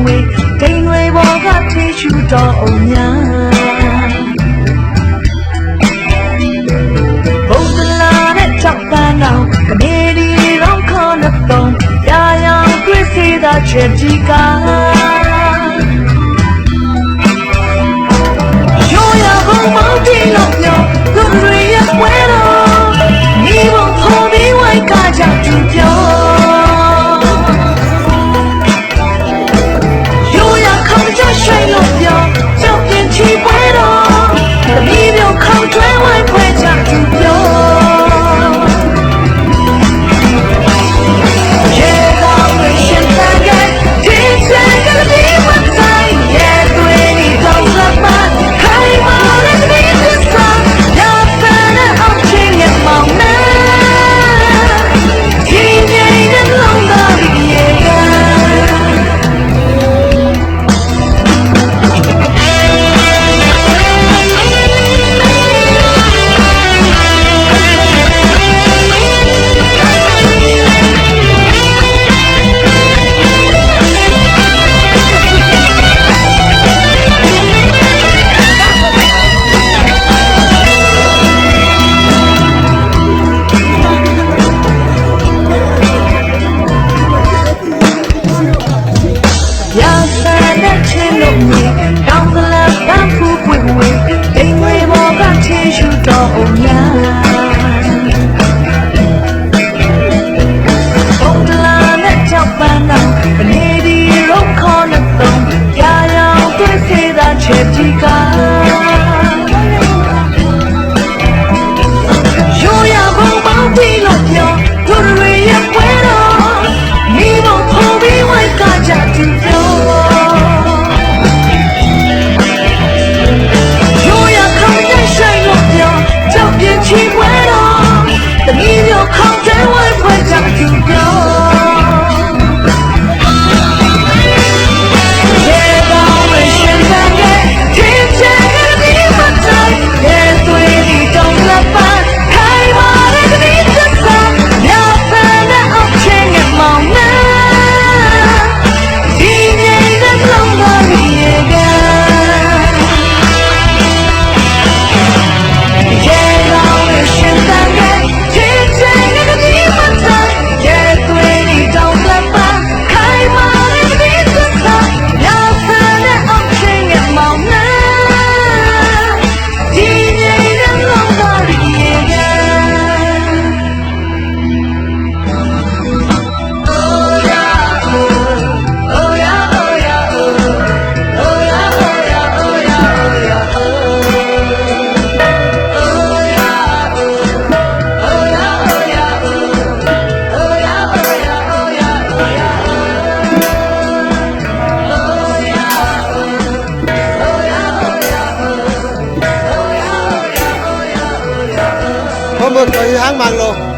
ဝေးဒိန်တွေပေါ်ကထေရှူတော်အောင်များဘုံတလာနဲ့ကြောက်ပန်းအောင်ကနေဒီရောင်းခေါ်တဲ့ပုံရာရောင်တွေ့စေတာချက်ဒီကရိုးရဘုံမောင်းတင်လို့ပြောသူတွေရဲ့ဝဲတော်မိဘဖို့ပြီးဝိုက်ကကြောက်သူပြော水路标，脚边起摆动，米表靠转弯快加住标。夜到了现在该，提前个地方在，也对你走了吧，开马的你的伞，要分的好情也冒难，听见人龙的夜感。Không một cái hang mang luôn.